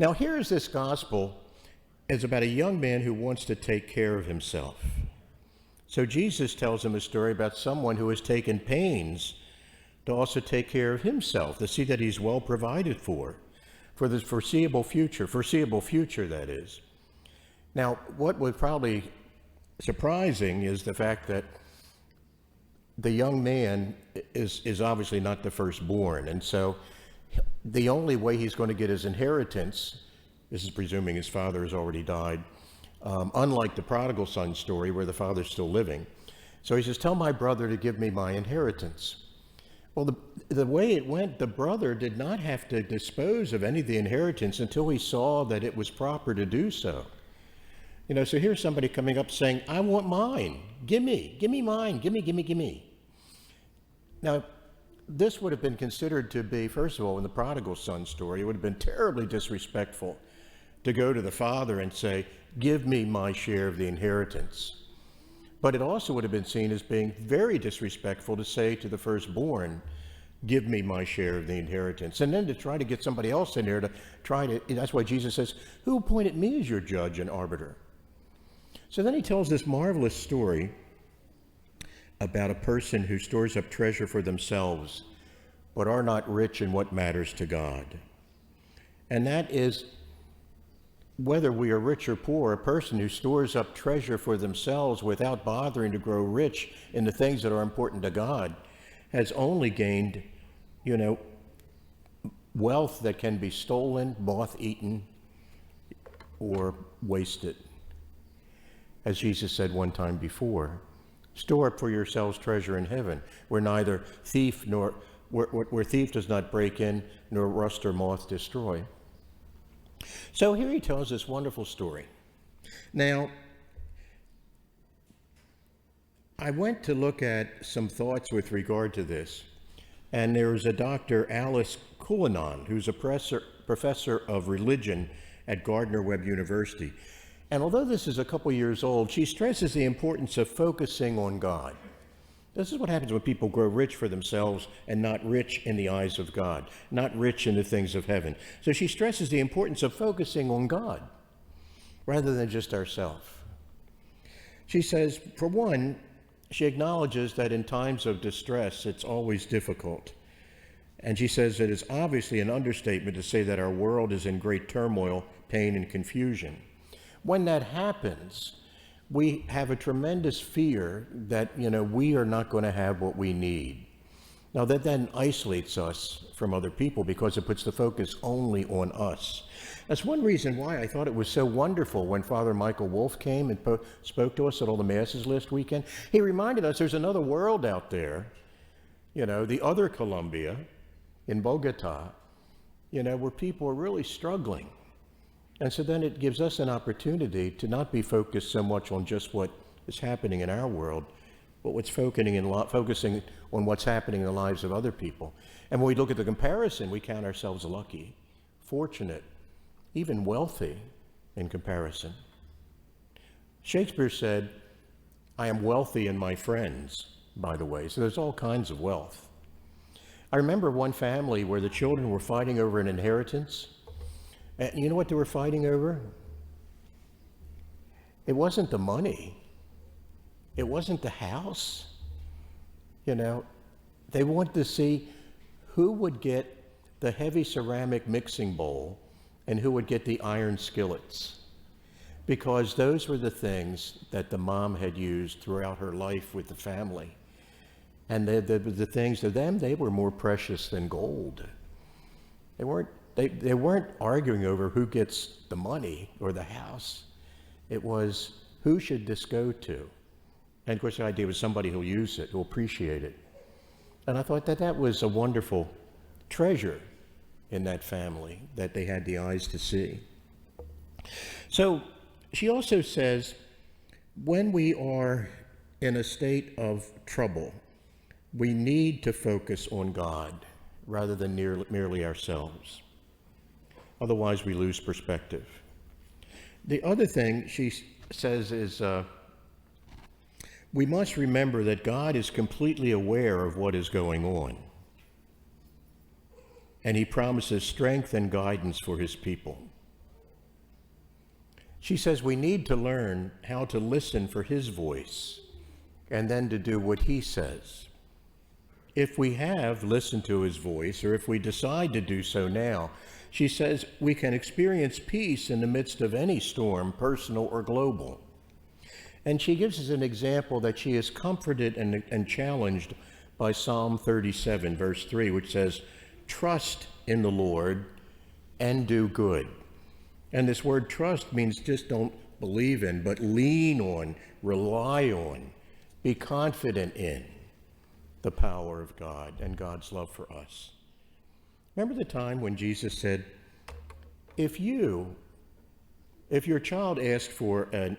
Now, here is this gospel. It's about a young man who wants to take care of himself. So Jesus tells him a story about someone who has taken pains to also take care of himself, to see that he's well provided for the foreseeable future that is. Now, what was probably surprising is the fact that the young man is obviously not the firstborn, and so the only way he's going to get his inheritance, this is presuming his father has already died, unlike the prodigal son story where the father's still living. So he says, tell my brother to give me my inheritance. Well, the way it went, the brother did not have to dispose of any of the inheritance until he saw that it was proper to do so. You know, so here's somebody coming up saying, I want mine. Give me mine. Give me. Now, this would have been considered to be, first of all, in the prodigal son story, it would have been terribly disrespectful to go to the father and say, give me my share of the inheritance. But it also would have been seen as being very disrespectful to say to the firstborn, give me my share of the inheritance. And then to try to get somebody else in there that's why Jesus says, who appointed me as your judge and arbiter? So then he tells this marvelous story about a person who stores up treasure for themselves, but are not rich in what matters to God. And that is, whether we are rich or poor, a person who stores up treasure for themselves without bothering to grow rich in the things that are important to God has only gained, wealth that can be stolen, moth-eaten, or wasted. As Jesus said one time before, store up for yourselves treasure in heaven, where neither thief where thief does not break in, nor rust or moth destroy. So here he tells this wonderful story. Now, I went to look at some thoughts with regard to this, and there's a Dr. Alice Cullinan, who's a professor of religion at Gardner-Webb University. And although this is a couple years old, she stresses the importance of focusing on God. This is what happens when people grow rich for themselves and not rich in the eyes of God, not rich in the things of heaven. So she stresses the importance of focusing on God rather than just ourselves. She says, for one, she acknowledges that in times of distress, it's always difficult. And she says it is obviously an understatement to say that our world is in great turmoil, pain, and confusion. When that happens, we have a tremendous fear that, we are not going to have what we need. Now, that then isolates us from other people because it puts the focus only on us. That's one reason why I thought it was so wonderful when Father Michael Wolf came and spoke to us at all the masses last weekend. He reminded us there's another world out there, the other Colombia in Bogota, where people are really struggling. And so then it gives us an opportunity to not be focused so much on just what is happening in our world, but focusing on what's happening in the lives of other people. And when we look at the comparison, we count ourselves lucky, fortunate, even wealthy in comparison. Shakespeare said, I am wealthy in my friends, by the way. So there's all kinds of wealth. I remember one family where the children were fighting over an inheritance. And you know what they were fighting over? It wasn't the money. It wasn't the house. They wanted to see who would get the heavy ceramic mixing bowl and who would get the iron skillets. Because those were the things that the mom had used throughout her life with the family. And the things to them, they were more precious than gold. They weren't arguing over who gets the money or the house. It was who should this go to? And of course the idea was somebody who'll use it, who'll appreciate it. And I thought that was a wonderful treasure in that family that they had the eyes to see. So she also says, when we are in a state of trouble, we need to focus on God rather than merely ourselves. Otherwise, we lose perspective. The other thing she says is we must remember that God is completely aware of what is going on. And he promises strength and guidance for his people. She says we need to learn how to listen for his voice and then to do what he says. If we have listened to his voice, or if we decide to do so now, she says we can experience peace in the midst of any storm, personal or global. And she gives us an example that she is comforted and challenged by Psalm 37, verse 3, which says, "Trust in the Lord and do good." And this word trust means just don't believe in, but lean on, rely on, be confident in the power of God and God's love for us. Remember the time when Jesus said, if your child asked for an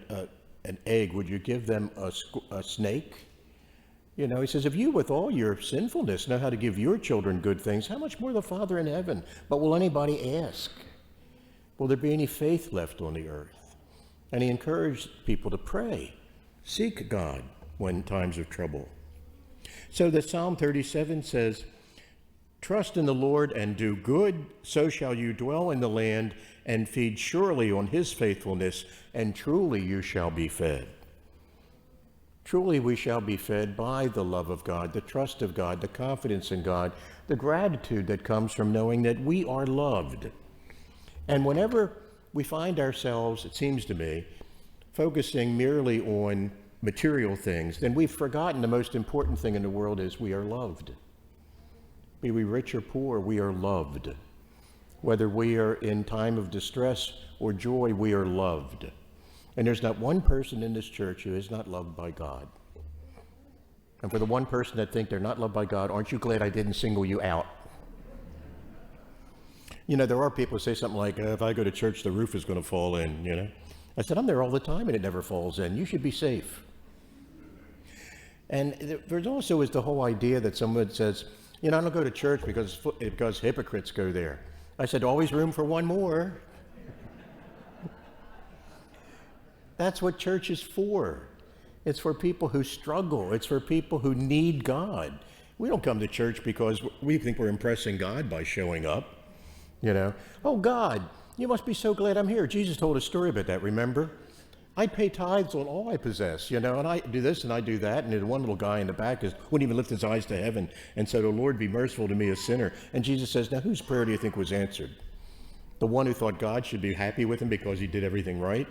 egg, would you give them a snake? You know, he says, if you with all your sinfulness know how to give your children good things, how much more the Father in heaven? But will anybody ask? Will there be any faith left on the earth? And he encouraged people to pray, seek God when times of trouble. So the Psalm 37 says, "Trust in the Lord and do good, so shall you dwell in the land and feed surely on his faithfulness, and truly you shall be fed." Truly we shall be fed by the love of God, the trust of God, the confidence in God, the gratitude that comes from knowing that we are loved. And whenever we find ourselves, it seems to me, focusing merely on material things, then we've forgotten the most important thing in the world is we are loved. Be we rich or poor, we are loved. Whether we are in time of distress or joy, we are loved. And there's not one person in this church who is not loved by God. And for the one person that think they're not loved by God, aren't you glad I didn't single you out? You know, there are people who say something like, if I go to church, the roof is going to fall in, you know. I said, I'm there all the time and it never falls in. You should be safe. And there's also is the whole idea that someone says, you know, I don't go to church because hypocrites go there. I said, always room for one more. That's what church is for. It's for people who struggle. It's for people who need God. We don't come to church because we think we're impressing God by showing up. You know, oh God, you must be so glad I'm here. Jesus told a story about that, remember? I pay tithes on all I possess, you know, and I do this and I do that. And then one little guy in the back wouldn't even lift his eyes to heaven and said, "Oh Lord, be merciful to me, a sinner." And Jesus says, now whose prayer do you think was answered? The one who thought God should be happy with him because he did everything right?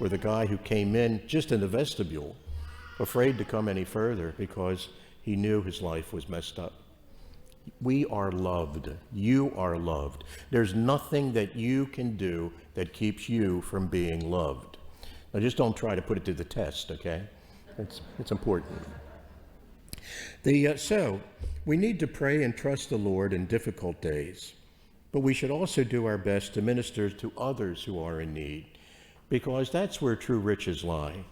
Or the guy who came in just in the vestibule, afraid to come any further because he knew his life was messed up? We are loved. You are loved. There's nothing that you can do that keeps you from being loved. Now, just don't try to put it to the test, okay? It's important. So, we need to pray and trust the Lord in difficult days, but we should also do our best to minister to others who are in need, because that's where true riches lie,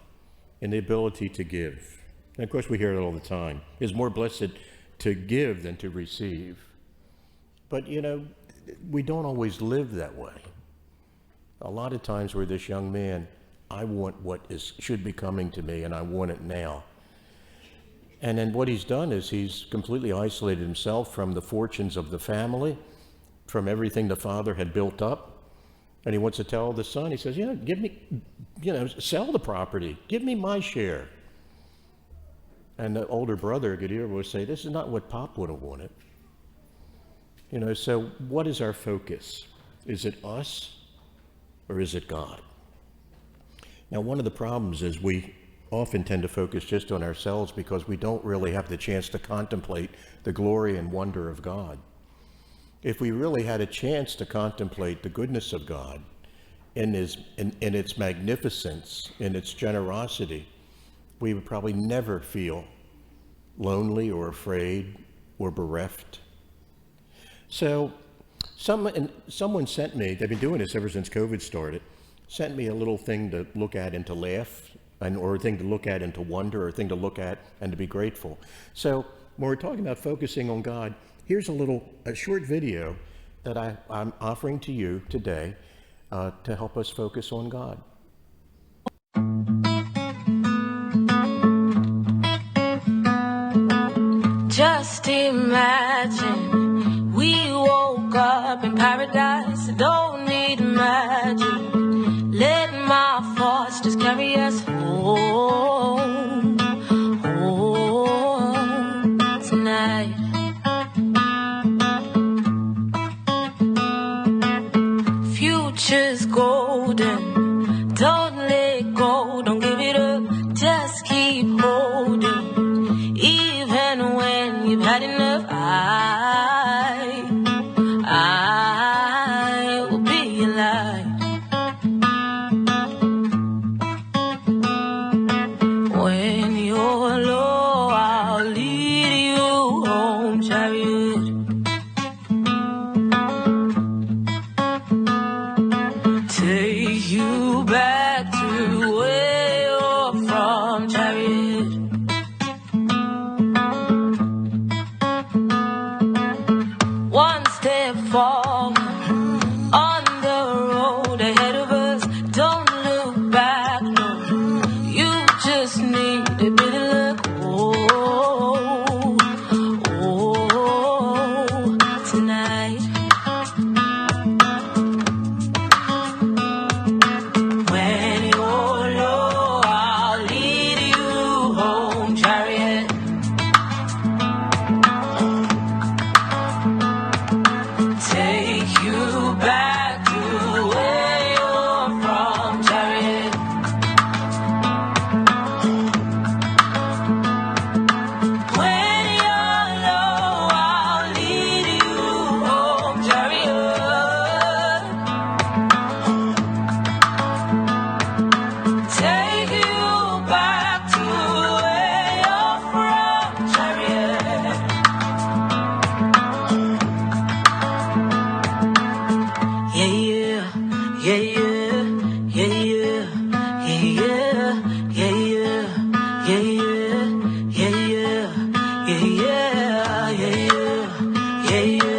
in the ability to give. And of course, we hear it all the time. It's more blessed to give than to receive. But, you know, we don't always live that way. A lot of times we're this young man, I want what should be coming to me, and I want it now. And then what he's done is he's completely isolated himself from the fortunes of the family, from everything the father had built up. And he wants to tell the son, he says, give me, sell the property, give me my share. And the older brother, Gideon, will say, this is not what Pop would have wanted. You know, so what is our focus? Is it us or is it God? Now, one of the problems is we often tend to focus just on ourselves because we don't really have the chance to contemplate the glory and wonder of God. If we really had a chance to contemplate the goodness of God in its magnificence, in its generosity, we would probably never feel lonely or afraid or bereft. So someone sent me, they've been doing this ever since COVID started, sent me a little thing to look at and to laugh, or a thing to look at and to wonder, or a thing to look at and to be grateful. So when we're talking about focusing on God, here's a short video that I'm offering to you today to help us focus on God. Just imagine we woke up in paradise. I don't need magic. Let my carry us home, home tonight. Future's golden, don't let go, don't give it up, just keep holding. Even when you've had enough, I will be your light. When you're low, I'll lead you home, chariot. Take you back to where you're from, chariot. One step forward on the road ahead of us. Don't look back, no. You just need a bit of luck. Oh, oh, tonight. When you're low, I'll lead you home, chariot. Take you back to where you're from, chariot. When you're low, I'll lead you home, chariot. Take you back to where you're from, chariot. Yeah, yeah, yeah, yeah, yeah, yeah, yeah, yeah, yeah, yeah, yeah, yeah, yeah, yeah, yeah, yeah.